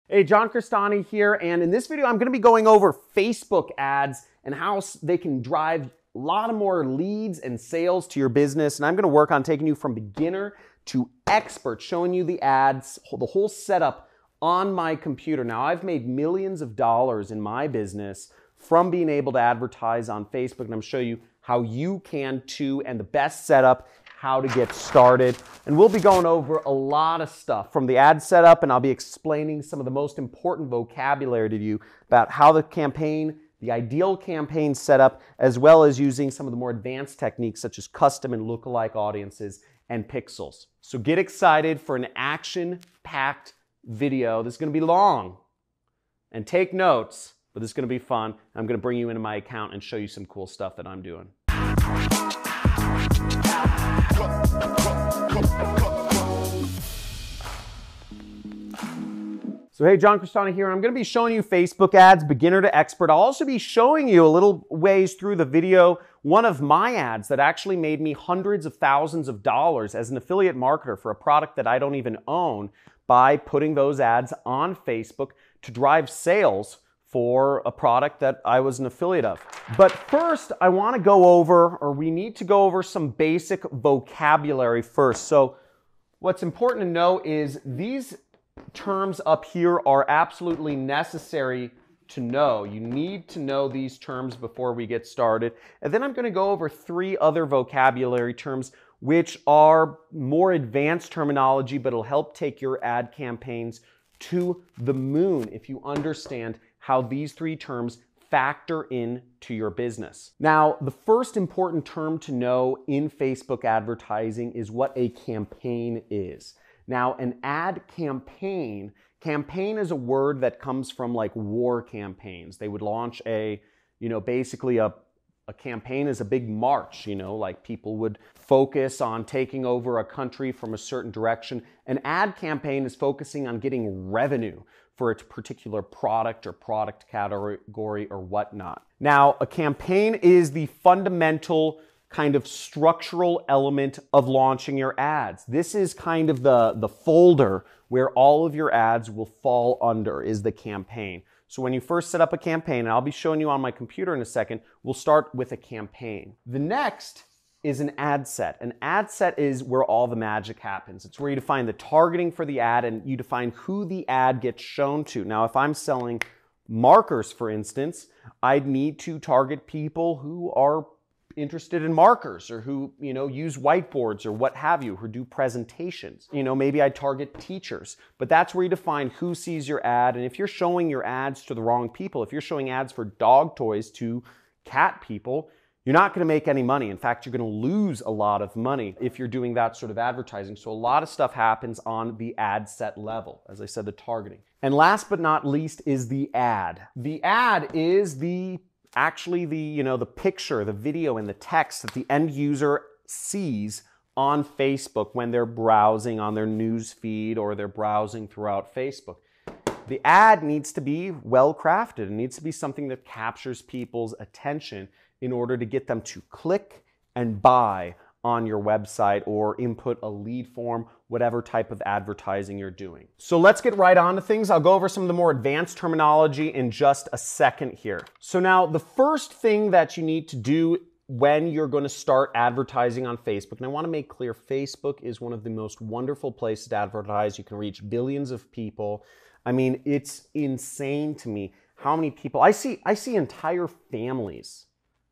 Hey, John Crestani here, and in this video I'm going to be going over Facebook ads and how they can drive a lot of more leads and sales to your business. And I'm going to work on taking you from beginner to expert, showing you the ads, the whole setup on my computer. Now, I've made millions of dollars in my business from being able to advertise on Facebook, and I'm going to show you how you can too, and the best setup, how to get started. And we'll be going over a lot of stuff from the ad setup, and I'll be explaining some of the most important vocabulary to you about how the campaign, the ideal campaign setup, as well as using some of the more advanced techniques such as custom and lookalike audiences and pixels. So get excited for an action-packed video. This is going to be long, and take notes, but this is going to be fun. I'm going to bring you into my account and show you some cool stuff that I'm doing. So hey, John Crestani here, and I'm going to be showing you Facebook ads, beginner to expert. I'll also be showing you a little ways through the video one of my ads that actually made me hundreds of thousands of dollars as an affiliate marketer for a product that I don't even own by putting those ads on Facebook to drive sales for a product that I was an affiliate of. But first, I want to go over, or we need to go over some basic vocabulary first. So what's important to know is these terms up here are absolutely necessary to know. You need to know these terms before we get started. And then I'm going to go over three other vocabulary terms which are more advanced terminology, but it'll help take your ad campaigns to the moon if you understand how these three terms factor into your business. Now, the first important term to know in Facebook advertising is what a campaign is. Now, an ad campaign is a word that comes from like war campaigns. They would launch basically a campaign is a big march, like people would focus on taking over a country from a certain direction. An ad campaign is focusing on getting revenue for its particular product or product category or whatnot. Now, a campaign is the fundamental kind of structural element of launching your ads. This is kind of the folder where all of your ads will fall under, is the campaign. So when you first set up a campaign, and I'll be showing you on my computer in a second, we'll start with a campaign. The next is an ad set. An ad set is where all the magic happens. It's where you define the targeting for the ad and you define who the ad gets shown to. Now, if I'm selling markers, for instance, I'd need to target people who are interested in markers or who, use whiteboards or what have you, who do presentations. Maybe I target teachers, but that's where you define who sees your ad. And if you're showing your ads to the wrong people, if you're showing ads for dog toys to cat people, you're not going to make any money. In fact, you're going to lose a lot of money if you're doing that sort of advertising. So a lot of stuff happens on the ad set level. As I said, the targeting. And last but not least is the ad. The ad is the picture, the video, and the text that the end user sees on Facebook when they're browsing on their news feed or they're browsing throughout Facebook. The ad needs to be well crafted. It needs to be something that captures people's attention in order to get them to click and buy on your website or input a lead form, whatever type of advertising you're doing. So let's get right on to things. I'll go over some of the more advanced terminology in just a second here. So now the first thing that you need to do when you're going to start advertising on Facebook, and I want to make clear, Facebook is one of the most wonderful places to advertise. You can reach billions of people. I mean, it's insane to me how many people, I see entire families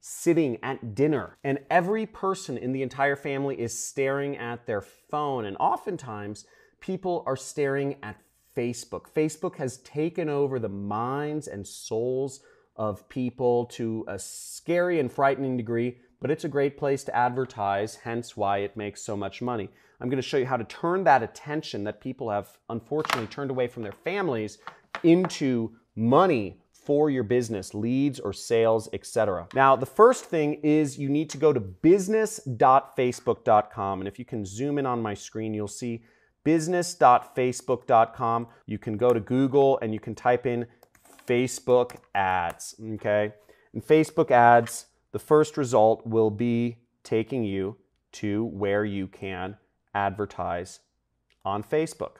sitting at dinner, and every person in the entire family is staring at their phone, and oftentimes people are staring at Facebook. Facebook has taken over the minds and souls of people to a scary and frightening degree, but it's a great place to advertise, hence why it makes so much money. I'm going to show you how to turn that attention that people have unfortunately turned away from their families into money for your business, leads or sales, etc. Now, the first thing is you need to go to business.facebook.com. And if you can zoom in on my screen, you'll see business.facebook.com. You can go to Google and you can type in Facebook ads, okay? In Facebook ads, the first result will be taking you to where you can advertise on Facebook.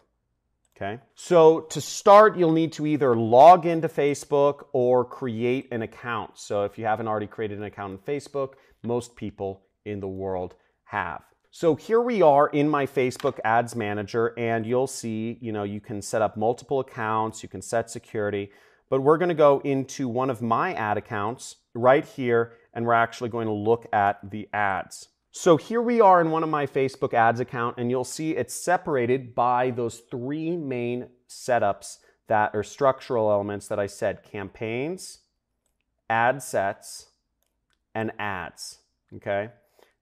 Okay, so to start, you'll need to either log into Facebook or create an account. So if you haven't already created an account on Facebook, most people in the world have. So here we are in my Facebook Ads Manager, and you'll see, you can set up multiple accounts, you can set security, but we're going to go into one of my ad accounts right here, and we're actually going to look at the ads. So here we are in one of my Facebook ads account, and you'll see it's separated by those three main setups that are structural elements that I said: campaigns, ad sets, and ads. Okay,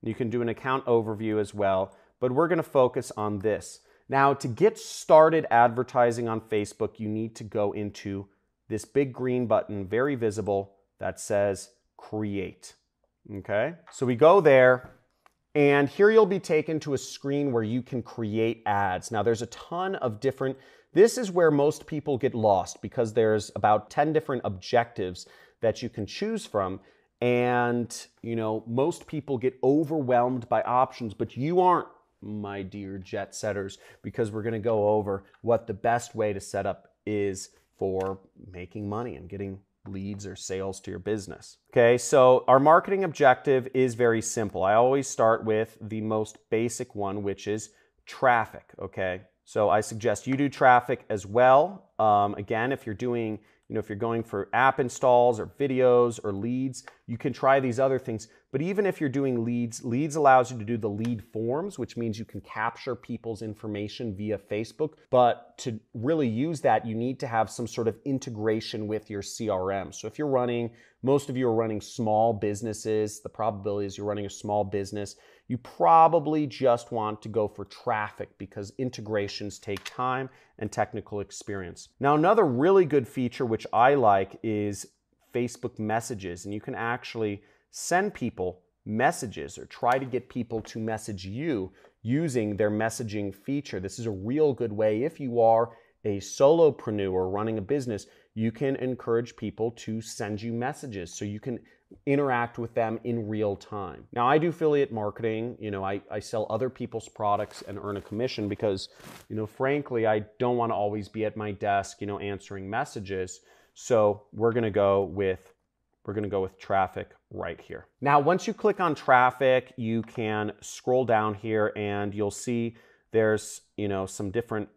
you can do an account overview as well, but we're going to focus on this. Now, to get started advertising on Facebook, you need to go into this big green button, very visible, that says create. Okay, so we go there. And here you'll be taken to a screen where you can create ads. Now there's a ton of different, this is where most people get lost because there's about 10 different objectives that you can choose from. And most people get overwhelmed by options, but you aren't, my dear jet setters, because we're gonna go over what the best way to set up is for making money and getting leads or sales to your business. Okay, so our marketing objective is very simple. I always start with the most basic one, which is traffic. Okay, so I suggest you do traffic as well. Again, if you're doing, if you're going for app installs or videos or leads, you can try these other things. But even if you're doing leads allows you to do the lead forms, which means you can capture people's information via Facebook. But to really use that, you need to have some sort of integration with your CRM. So if you're running, most of you are running small businesses, the probability is you're running a small business, you probably just want to go for traffic because integrations take time and technical experience. Now, another really good feature which I like is Facebook messages, and you can actually send people messages or try to get people to message you using their messaging feature. This is a real good way. If you are a solopreneur running a business, you can encourage people to send you messages so you can interact with them in real time. Now, I do affiliate marketing. I sell other people's products and earn a commission because, frankly, I don't want to always be at my desk, answering messages. So we're going to go with traffic right here. Now, once you click on traffic, you can scroll down here and you'll see there's, some different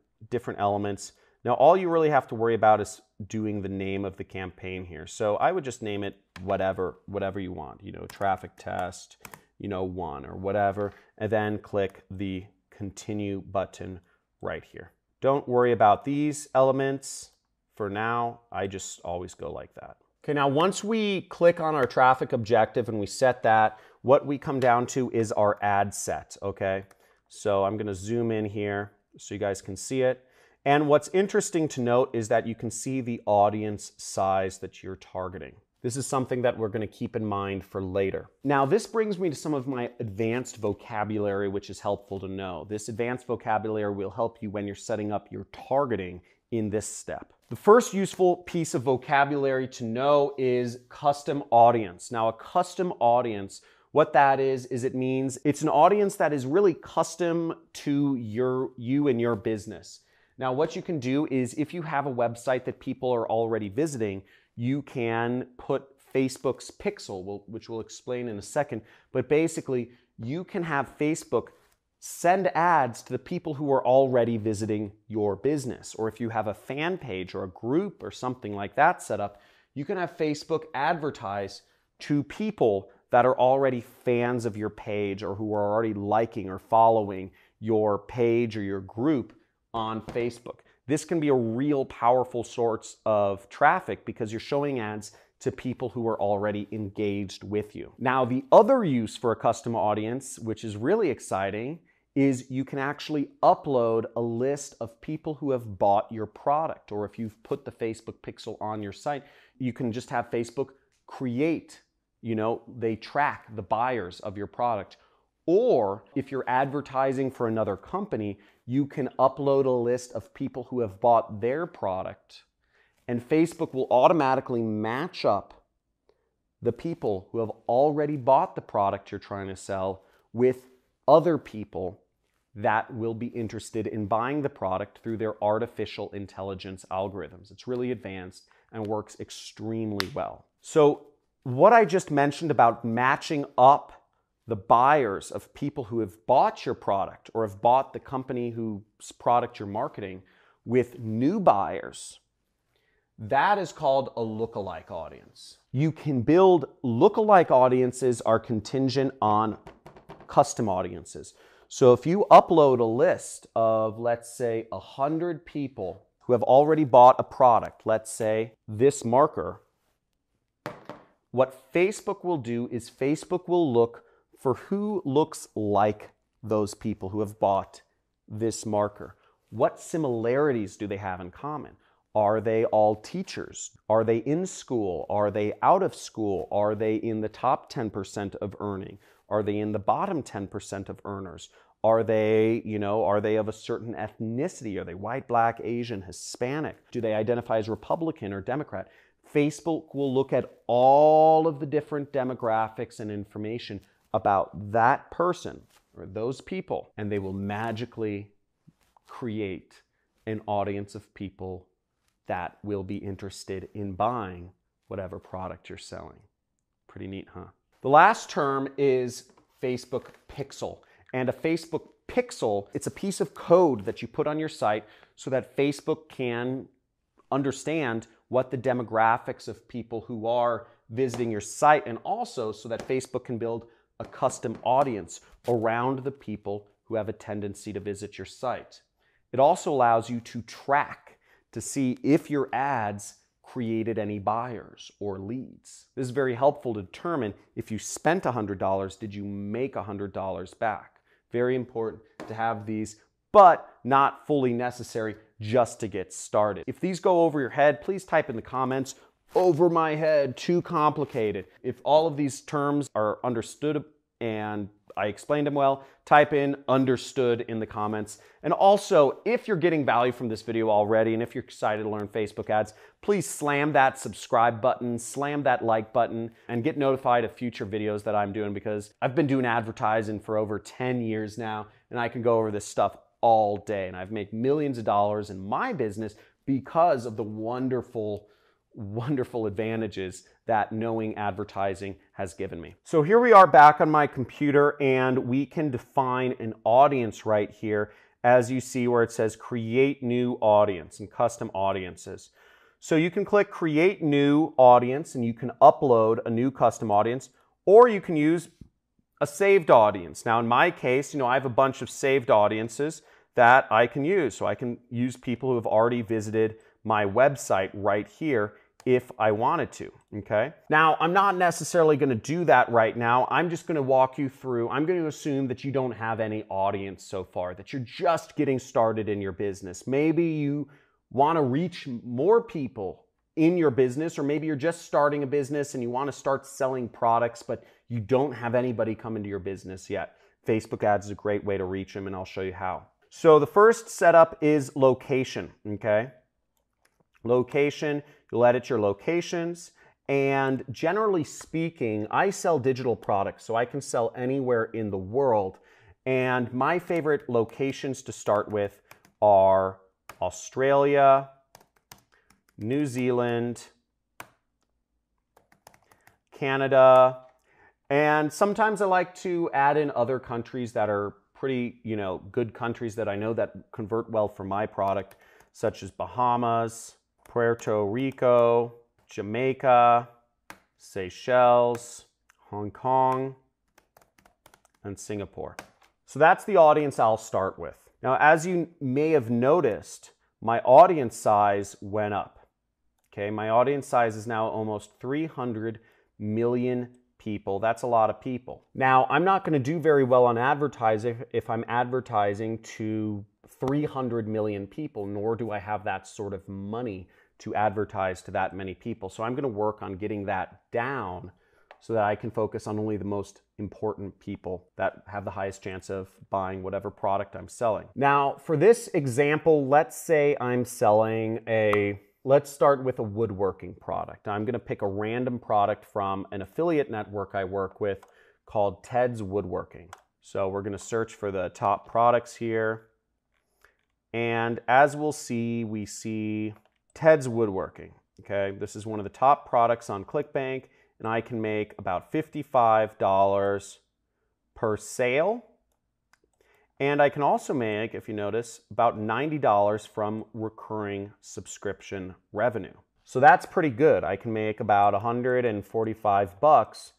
elements. Now, all you really have to worry about is doing the name of the campaign here. So I would just name it whatever you want, traffic test, 1 or whatever, and then click the continue button right here. Don't worry about these elements for now. I just always go like that. Okay, now once we click on our traffic objective and we set that, what we come down to is our ad set, okay? So I'm gonna zoom in here so you guys can see it. And what's interesting to note is that you can see the audience size that you're targeting. This is something that we're gonna keep in mind for later. Now, this brings me to some of my advanced vocabulary, which is helpful to know. This advanced vocabulary will help you when you're setting up your targeting in this step. The first useful piece of vocabulary to know is custom audience. Now, a custom audience, what that is it means it's an audience that is really custom to you and your business. Now, what you can do is if you have a website that people are already visiting, you can put Facebook's pixel, which we'll explain in a second, but basically you can have Facebook send ads to the people who are already visiting your business. Or if you have a fan page or a group or something like that set up, you can have Facebook advertise to people that are already fans of your page or who are already liking or following your page or your group on Facebook. This can be a real powerful source of traffic because you're showing ads to people who are already engaged with you. Now, the other use for a custom audience, which is really exciting, is you can actually upload a list of people who have bought your product. Or if you've put the Facebook pixel on your site, you can just have Facebook create, they track the buyers of your product. Or if you're advertising for another company, you can upload a list of people who have bought their product, and Facebook will automatically match up the people who have already bought the product you're trying to sell with other people that will be interested in buying the product through their artificial intelligence algorithms. It's really advanced and works extremely well. So what I just mentioned about matching up the buyers of people who have bought your product or have bought the company whose product you're marketing with new buyers, that is called a lookalike audience. You can build lookalike audiences are contingent on custom audiences. So if you upload a list of, let's say, 100 people who have already bought a product, let's say this marker, what Facebook will do is Facebook will look for who looks like those people who have bought this marker. What similarities do they have in common? Are they all teachers? Are they in school? Are they out of school? Are they in the top 10% of earning? Are they in the bottom 10% of earners? Are they, are they of a certain ethnicity? Are they white, black, Asian, Hispanic? Do they identify as Republican or Democrat? Facebook will look at all of the different demographics and information about that person or those people, and they will magically create an audience of people that will be interested in buying whatever product you're selling. Pretty neat, huh? The last term is Facebook Pixel. And a Facebook Pixel, it's a piece of code that you put on your site so that Facebook can understand what the demographics of people who are visiting your site, and also so that Facebook can build a custom audience around the people who have a tendency to visit your site. It also allows you to track to see if your ads created any buyers or leads. This is very helpful to determine if you spent $100, did you make $100 back? Very important to have these, but not fully necessary just to get started. If these go over your head, please type in the comments, over my head, too complicated. If all of these terms are understood and I explained them well, type in understood in the comments. And also, if you're getting value from this video already, and if you're excited to learn Facebook ads, please slam that subscribe button, slam that like button, and get notified of future videos that I'm doing, because I've been doing advertising for over 10 years now, and I can go over this stuff all day. And I've made millions of dollars in my business because of the wonderful advantages that knowing advertising has given me. So here we are back on my computer, and we can define an audience right here, as you see where it says create new audience and custom audiences. So you can click create new audience and you can upload a new custom audience, or you can use a saved audience. Now in my case, I have a bunch of saved audiences that I can use. So I can use people who have already visited my website right here if I wanted to, okay? Now, I'm not necessarily gonna do that right now. I'm just gonna walk you through. I'm gonna assume that you don't have any audience so far, that you're just getting started in your business. Maybe you wanna reach more people in your business, or maybe you're just starting a business and you wanna start selling products, but you don't have anybody come into your business yet. Facebook ads is a great way to reach them, and I'll show you how. So the first setup is location, okay? Location, you'll edit your locations, and generally speaking, I sell digital products, so I can sell anywhere in the world, and my favorite locations to start with are Australia, New Zealand, Canada, and sometimes I like to add in other countries that are pretty, good countries that I know that convert well for my product, such as Bahamas, Puerto Rico, Jamaica, Seychelles, Hong Kong, and Singapore. So that's the audience I'll start with. Now, as you may have noticed, my audience size went up. Okay, my audience size is now almost 300 million people. That's a lot of people. Now, I'm not going to do very well on advertising if I'm advertising to 300 million people, nor do I have that sort of money to advertise to that many people. So I'm going to work on getting that down so that I can focus on only the most important people that have the highest chance of buying whatever product I'm selling. Now, for this example, let's say I'm selling let's start with a woodworking product. I'm going to pick a random product from an affiliate network I work with called Ted's Woodworking. So we're going to search for the top products here. And as we'll see, we see Ted's Woodworking. Okay, this is one of the top products on ClickBank, and I can make about $55 per sale. And I can also make, if you notice, about $90 from recurring subscription revenue. So that's pretty good. I can make about $145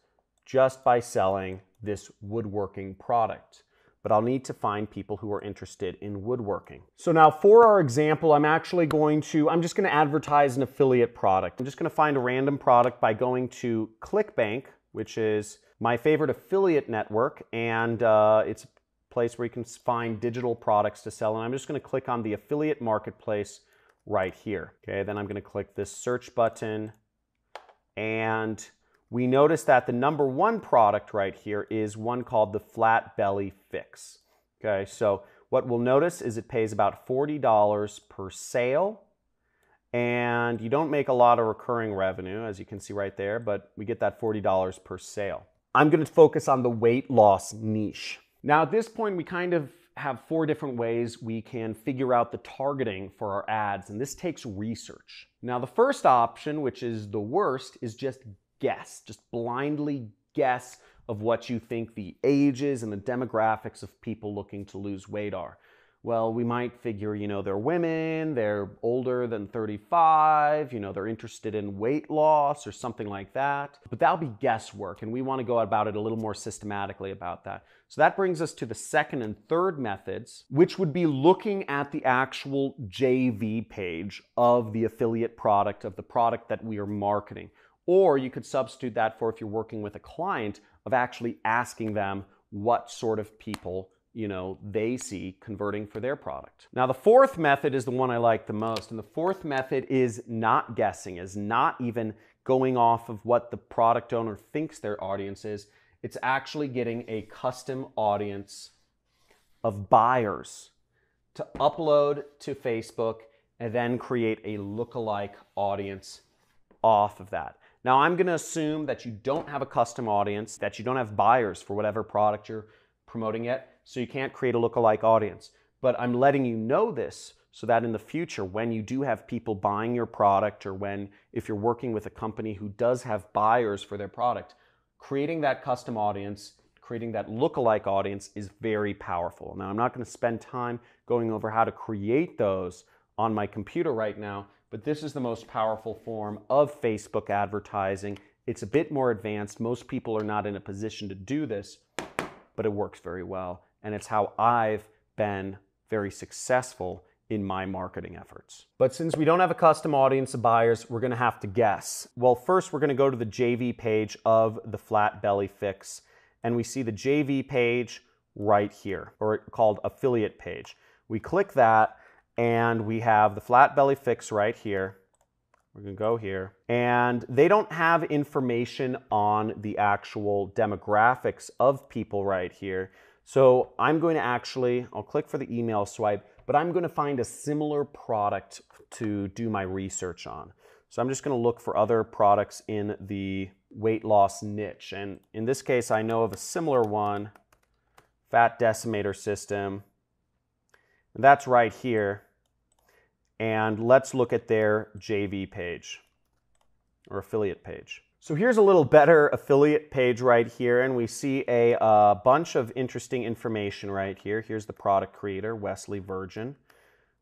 just by selling this woodworking product. But I'll need to find people who are interested in woodworking. So now for our example, I'm just going to advertise an affiliate product. I'm just going to find a random product by going to ClickBank, which is my favorite affiliate network, and it's a place where you can find digital products to sell. And I'm just going to click on the affiliate marketplace right here. Okay, then I'm going to click this search button, and we notice that the #1 product right here is one called the Flat Belly Fix. Okay, so what we'll notice is it pays about $40 per sale, and you don't make a lot of recurring revenue, as you can see right there, but we get that $40 per sale. I'm going to focus on the weight loss niche. Now at this point, we kind of have 4 different ways we can figure out the targeting for our ads, and this takes research. Now the first option, which is the worst, is just guess, just blindly guess of what you think the ages and the demographics of people looking to lose weight are. Well, we might figure, they're women, they're older than 35, they're interested in weight loss or something like that. But that'll be guesswork, and we want to go about it a little more systematically about that. So that brings us to the second and third methods, which would be looking at the actual JV page of the affiliate product, of the product that we are marketing. Or you could substitute that for, if you're working with a client, of actually asking them what sort of people they see converting for their product. Now the fourth method is the one I like the most, and the fourth method is not guessing, is not even going off of what the product owner thinks their audience is. It's actually getting a custom audience of buyers to upload to Facebook and then create a lookalike audience off of that. Now I'm going to assume that you don't have a custom audience, that you don't have buyers for whatever product you're promoting yet, so you can't create a lookalike audience. But I'm letting you know this so that in the future, when you do have people buying your product, or if you're working with a company who does have buyers for their product, creating that custom audience, creating that lookalike audience is very powerful. Now I'm not going to spend time going over how to create those on my computer right now, but this is the most powerful form of Facebook advertising. It's a bit more advanced. Most people are not in a position to do this, but it works very well. And it's how I've been very successful in my marketing efforts. But since we don't have a custom audience of buyers, we're going to have to guess. Well, first we're going to go to the JV page of the Flat Belly Fix, and we see the JV page right here, or called affiliate page. We click that, and we have the Flat Belly Fix right here. We're going to go here. And they don't have information on the actual demographics of people right here. So I'm going to I'll click for the email swipe, but I'm going to find a similar product to do my research on. So I'm just going to look for other products in the weight loss niche. And in this case, I know of a similar one, Fat Decimator System. And that's right here. And let's look at their JV page or affiliate page. So here's a little better affiliate page right here, and we see a bunch of interesting information right here. Here's the product creator, Wesley Virgin.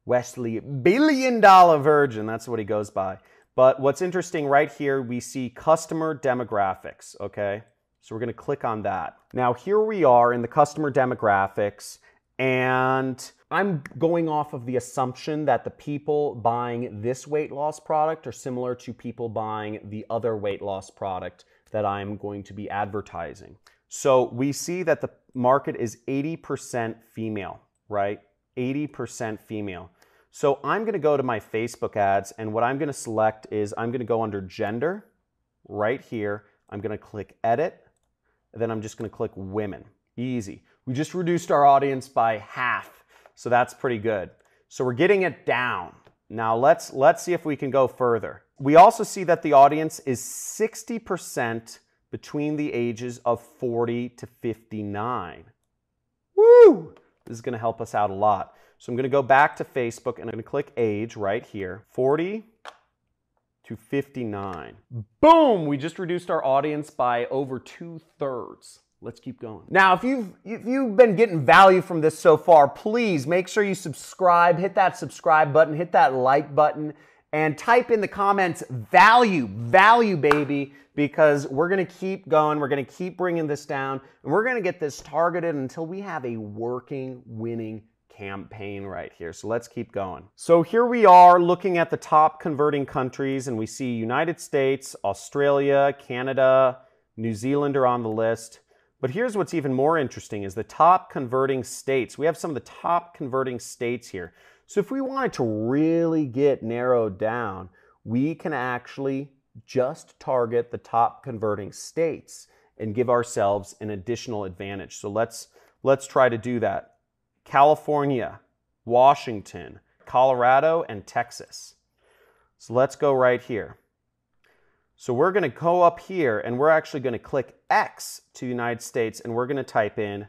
Wesley $1 billion Virgin, that's what he goes by. But what's interesting right here, we see customer demographics, okay? So we're going to click on that. Now here we are in the customer demographics, and I'm going off of the assumption that the people buying this weight loss product are similar to people buying the other weight loss product that I'm going to be advertising. So we see that the market is 80% female, right? 80% female. So I'm going to go to my Facebook ads, and what I'm going to select is I'm going to go under gender right here. I'm going to click edit, and then I'm just going to click women. Easy. We just reduced our audience by half. So that's pretty good. So we're getting it down. Now let's see if we can go further. We also see that the audience is 60% between the ages of 40 to 59. Woo! This is going to help us out a lot. So I'm going to go back to Facebook and I'm going to click age right here, 40 to 59. Boom! We just reduced our audience by over 2/3. Let's keep going. Now, if you've been getting value from this so far, please make sure you subscribe, hit that subscribe button, hit that like button, and type in the comments value, baby, because we're going to keep going. We're going to keep bringing this down, and we're going to get this targeted until we have a working, winning campaign right here. So let's keep going. So here we are looking at the top converting countries, and we see United States, Australia, Canada, New Zealand are on the list. But here's what's even more interesting is the top converting states. We have some of the top converting states here. So if we wanted to really get narrowed down, we can actually just target the top converting states and give ourselves an additional advantage. So let's try to do that. California, Washington, Colorado, and Texas. So let's go right here. So we're going to go up here and we're actually going to click X to United States and we're going to type in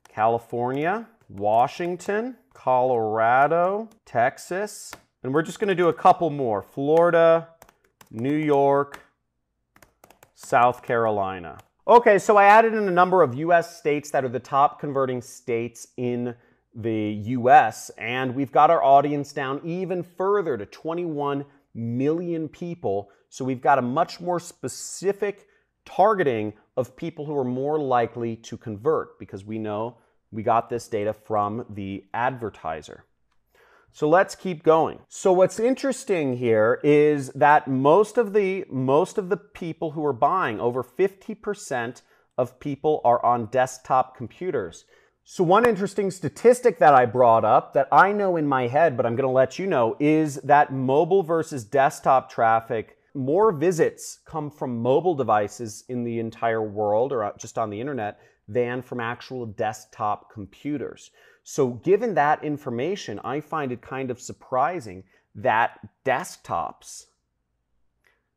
California, Washington, Colorado, Texas, and we're just going to do a couple more. Florida, New York, South Carolina. Okay, so I added in a number of US states that are the top converting states in the US, and we've got our audience down even further to 21 million people. So we've got a much more specific targeting of people who are more likely to convert because we know we got this data from the advertiser. So let's keep going. So what's interesting here is that most of the people who are buying, over 50% of people are on desktop computers. So one interesting statistic that I brought up that I know in my head, but I'm going to let you know, is that mobile versus desktop traffic, more visits come from mobile devices in the entire world or just on the internet than from actual desktop computers. So given that information, I find it kind of surprising that desktops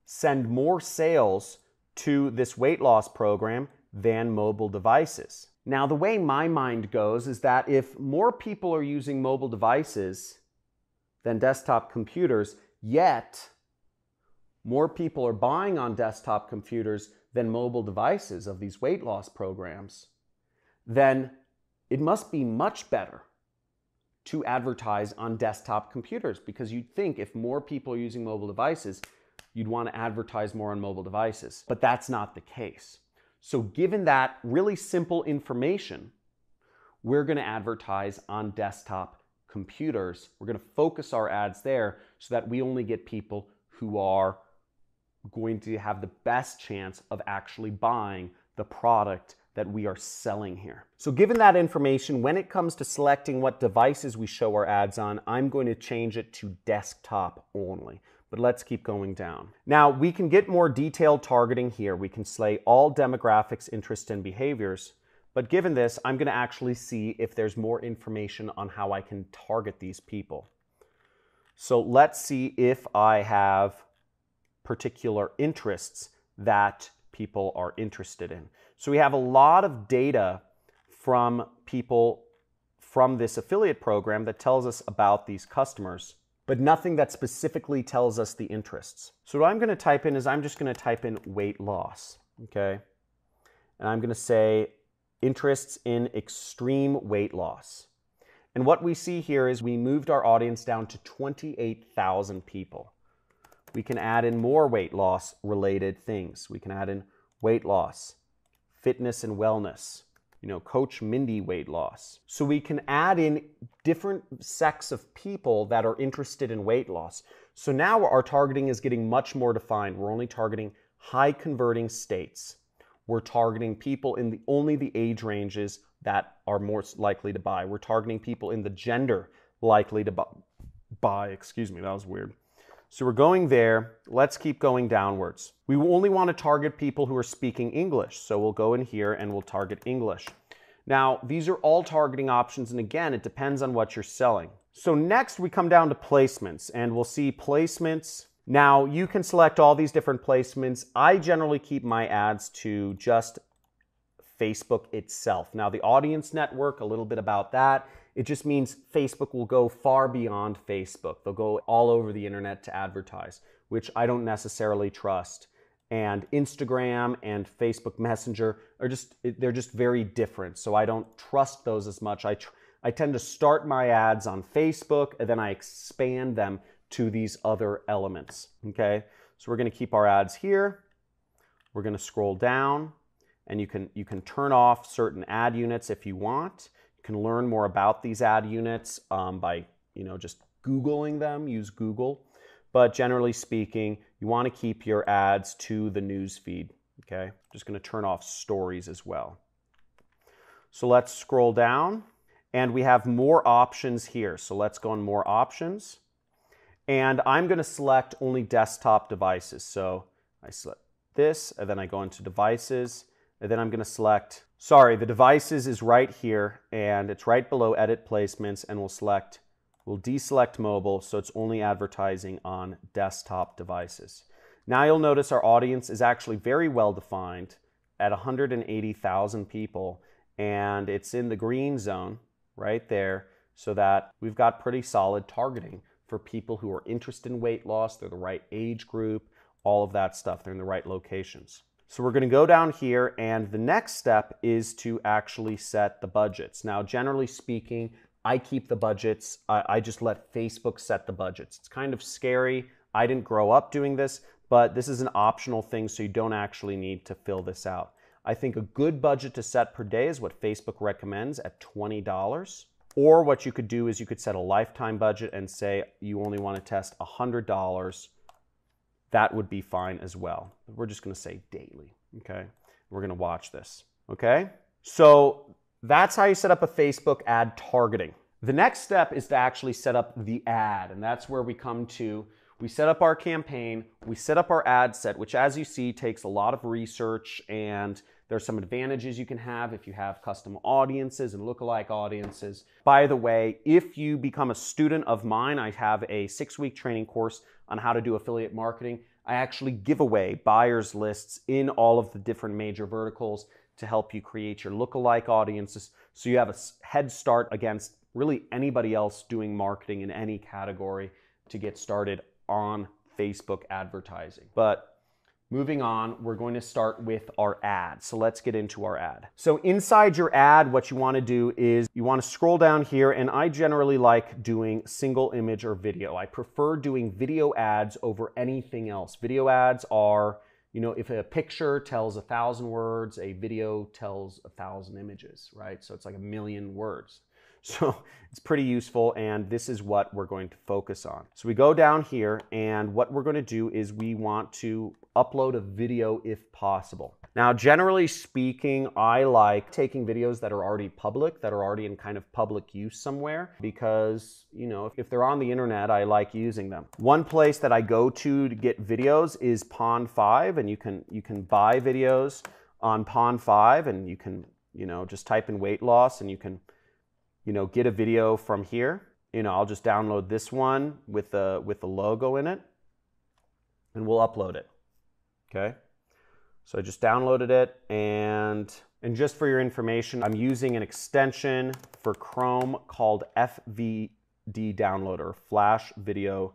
send more sales to this weight loss program than mobile devices. Now, the way my mind goes is that if more people are using mobile devices than desktop computers, yet more people are buying on desktop computers than mobile devices of these weight loss programs, then it must be much better to advertise on desktop computers, because you'd think if more people are using mobile devices, you'd want to advertise more on mobile devices. But that's not the case. So given that really simple information, we're going to advertise on desktop computers. We're going to focus our ads there so that we only get people who are going to have the best chance of actually buying the product that we are selling here. So given that information, when it comes to selecting what devices we show our ads on, I'm going to change it to desktop only. But let's keep going down. Now, we can get more detailed targeting here. We can say all demographics, interests, and behaviors. But given this, I'm going to actually see if there's more information on how I can target these people. So let's see if I have particular interests that people are interested in. So we have a lot of data from people from this affiliate program that tells us about these customers, but nothing that specifically tells us the interests. So what I'm going to type in is I'm just going to type in weight loss, okay? And I'm going to say interests in extreme weight loss. And what we see here is we moved our audience down to 28,000 people. We can add in more weight loss related things. We can add in weight loss, fitness and wellness, Coach Mindy weight loss. So we can add in different sects of people that are interested in weight loss. So now our targeting is getting much more defined. We're only targeting high converting states. We're targeting people in only the age ranges that are more likely to buy. We're targeting people in the gender likely to buy. Excuse me, that was weird. So we're going there. Let's keep going downwards. We only want to target people who are speaking English. So we'll go in here and we'll target English. Now, these are all targeting options. And again, it depends on what you're selling. So next we come down to placements and we'll see placements. Now you can select all these different placements. I generally keep my ads to just Facebook itself. Now, the audience network, a little bit about that. It just means Facebook will go far beyond Facebook. They'll go all over the internet to advertise, which I don't necessarily trust. And Instagram and Facebook Messenger are they're just very different. So I don't trust those as much. I tend to start my ads on Facebook and then I expand them to these other elements, okay? So we're gonna keep our ads here. We're gonna scroll down and you can turn off certain ad units if you want. You can learn more about these ad units by just Googling them, use Google. But generally speaking, you want to keep your ads to the news feed, okay? I'm just going to turn off stories as well. So let's scroll down and we have more options here. So let's go on more options. And I'm going to select only desktop devices. So I select this and then I go into devices and then I'm going to select, the devices is right here and it's right below edit placements and we'll deselect mobile, so it's only advertising on desktop devices. Now you'll notice our audience is actually very well defined at 180,000 people, and it's in the green zone right there, so that we've got pretty solid targeting for people who are interested in weight loss. They're the right age group, all of that stuff. They're in the right locations. So we're going to go down here, and the next step is to actually set the budgets. Now, generally speaking, I keep the budgets. I just let Facebook set the budgets. It's kind of scary. I didn't grow up doing this, but this is an optional thing, so you don't actually need to fill this out. I think a good budget to set per day is what Facebook recommends at $20. Or what you could do is you could set a lifetime budget and say you only want to test $100. That would be fine as well. We're just going to say daily, okay? We're going to watch this, okay? So that's how you set up a Facebook ad targeting. The next step is to actually set up the ad, and that's where we come to, we set up our campaign, we set up our ad set, which as you see takes a lot of research, and there's some advantages you can have if you have custom audiences and lookalike audiences. By the way, if you become a student of mine, I have a 6-week training course on how to do affiliate marketing. I actually give away buyers lists in all of the different major verticals to help you create your lookalike audiences, so you have a head start against really anybody else doing marketing in any category to get started on Facebook advertising. But moving on, we're going to start with our ad. So let's get into our ad. So inside your ad, what you want to do is you want to scroll down here, and I generally like doing single image or video. I prefer doing video ads over anything else. Video ads are, if a picture tells 1,000 words, a video tells 1,000 images, right? So it's like 1,000,000 words. So it's pretty useful, and this is what we're going to focus on. So we go down here, and what we're going to do is we want to upload a video if possible. Now, generally speaking, I like taking videos that are already public, that are already in kind of public use somewhere, because, if they're on the internet, I like using them. One place that I go to get videos is Pond 5, and you can buy videos on Pond 5, and you can, just type in weight loss, and you can get a video from here. I'll just download this one with the logo in it, and we'll upload it. Okay. So I just downloaded it, and just for your information, I'm using an extension for Chrome called FVD Downloader, Flash Video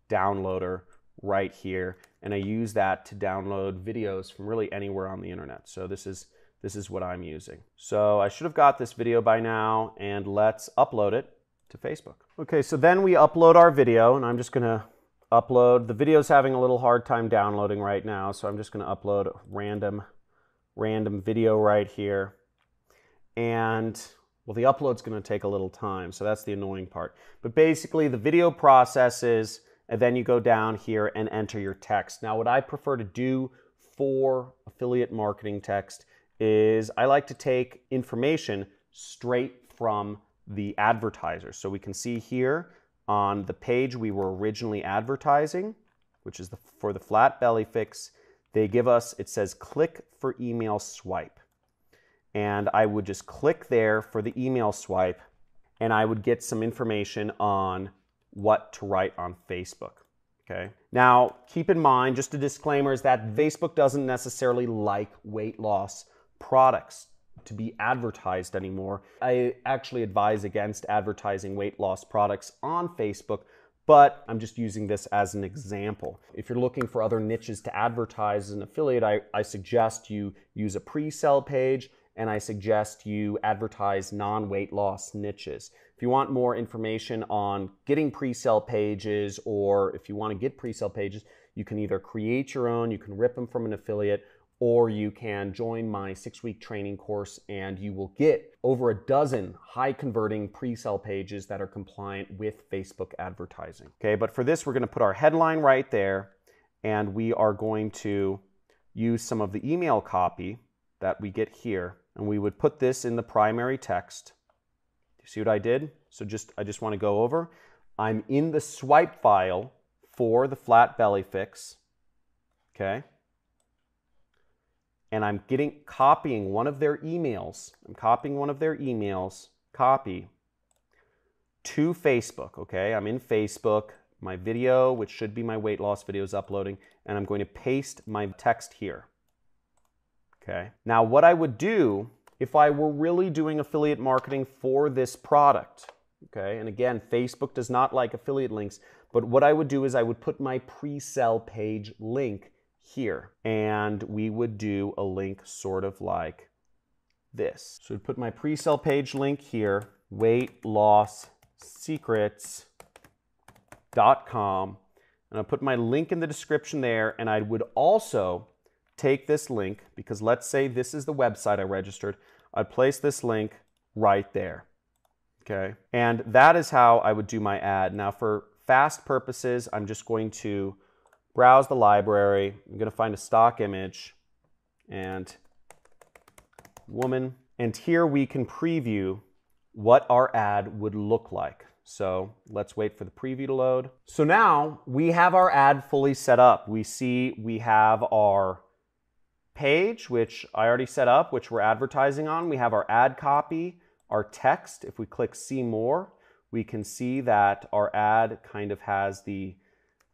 Downloader, right here, and I use that to download videos from really anywhere on the internet. So this is what I'm using. So I should have got this video by now, and let's upload it to Facebook. Okay, so then we upload our video, and I'm just gonna upload. The video's having a little hard time downloading right now, so I'm just gonna upload a random video right here. And, well, the upload's gonna take a little time, so that's the annoying part. But basically, the video processes, and then you go down here and enter your text. Now, what I prefer to do for affiliate marketing text is I like to take information straight from the advertiser. So we can see here on the page we were originally advertising, which is for the flat belly fix, they give us, it says click for email swipe. And I would just click there for the email swipe, and I would get some information on what to write on Facebook. Okay. Now, keep in mind, just a disclaimer, is that Facebook doesn't necessarily like weight loss products. to be advertised anymore. I actually advise against advertising weight loss products on Facebook, but I'm just using this as an example. If you're looking for other niches to advertise as an affiliate, I suggest you use a pre-sell page, and I suggest you advertise non-weight loss niches. If you want more information on getting pre-sell pages, or if you want to get pre-sell pages, you can either create your own, you can rip them from an affiliate, or you can join my 6-week training course and you will get over a dozen high converting pre-sell pages that are compliant with Facebook advertising. Okay, but for this, we're going to put our headline right there, and we are going to use some of the email copy that we get here, and we would put this in the primary text. You see what I did? So I just want to go over. I'm in the swipe file for the flat belly fix. Okay. And I'm copying one of their emails. I'm copying one of their emails, copy, to Facebook, okay? I'm in Facebook, my video, which should be my weight loss video, is uploading, and I'm going to paste my text here, okay? Now, what I would do if I were really doing affiliate marketing for this product, okay? And again, Facebook does not like affiliate links, but what I would do is I would put my pre-sell page link here, and we would do a link sort of like this. So I'd put my pre-sell page link here, weightlossecrets.com, and I'll put my link in the description there, and I would also take this link, because let's say this is the website I registered, I'd place this link right there, okay? And that is how I would do my ad. Now for fast purposes, I'm just going to browse the library. I'm going to find a stock image and woman. And here we can preview what our ad would look like. So let's wait for the preview to load. So now we have our ad fully set up. We see we have our page, which I already set up, which we're advertising on. We have our ad copy, our text. If we click see more, we can see that our ad kind of has the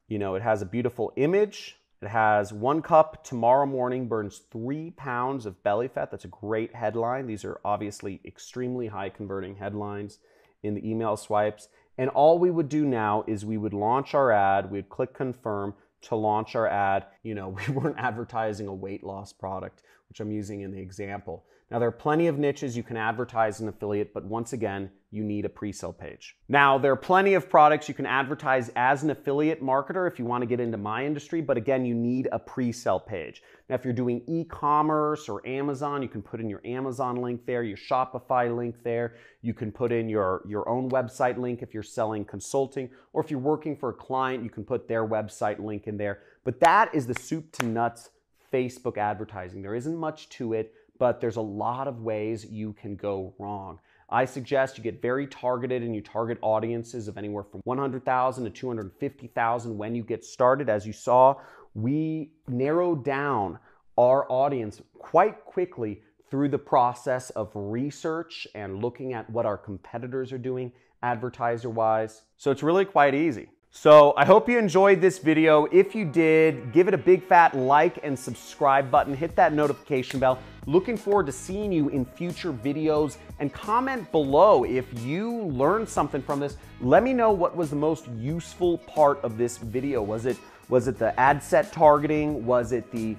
it has a beautiful image. It has 1 cup tomorrow morning burns 3 pounds of belly fat. That's a great headline. These are obviously extremely high converting headlines in the email swipes. And all we would do now is we would launch our ad. We'd click confirm to launch our ad. We weren't advertising a weight loss product, which I'm using in the example. Now, there are plenty of niches you can advertise an affiliate, but once again, you need a pre-sell page. Now, there are plenty of products you can advertise as an affiliate marketer if you want to get into my industry, but again, you need a pre-sell page. Now, if you're doing e-commerce or Amazon, you can put in your Amazon link there, your Shopify link there. You can put in your own website link if you're selling consulting, or if you're working for a client, you can put their website link in there. But that is the soup to nuts Facebook advertising. There isn't much to it, but there's a lot of ways you can go wrong. I suggest you get very targeted and you target audiences of anywhere from 100,000 to 250,000 when you get started. As you saw, we narrowed down our audience quite quickly through the process of research and looking at what our competitors are doing advertiser-wise. So it's really quite easy. So I hope you enjoyed this video. If you did, give it a big fat like and subscribe button. Hit that notification bell. Looking forward to seeing you in future videos, and comment below if you learned something from this. Let me know what was the most useful part of this video. Was it the ad set targeting? Was it the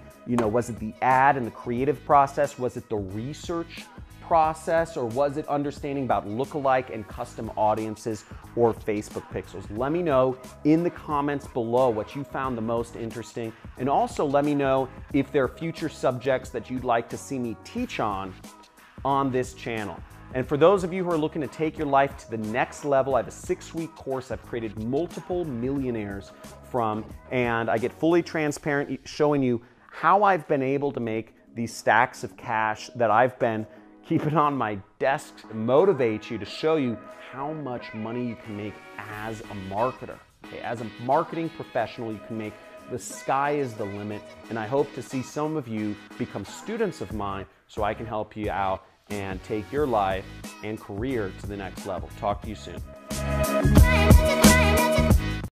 ad and the creative process? Was it the research process, or was it understanding about lookalike and custom audiences or Facebook pixels? Let me know in the comments below what you found the most interesting, and also let me know if there are future subjects that you'd like to see me teach on this channel. And for those of you who are looking to take your life to the next level, I have a 6-week course I've created multiple millionaires from, and I get fully transparent showing you how I've been able to make these stacks of cash that I've been keeping on my desk to motivate you, to show you how much money you can make as a marketer. Okay, as a marketing professional, you can make, the sky is the limit, and I hope to see some of you become students of mine so I can help you out and take your life and career to the next level. Talk to you soon.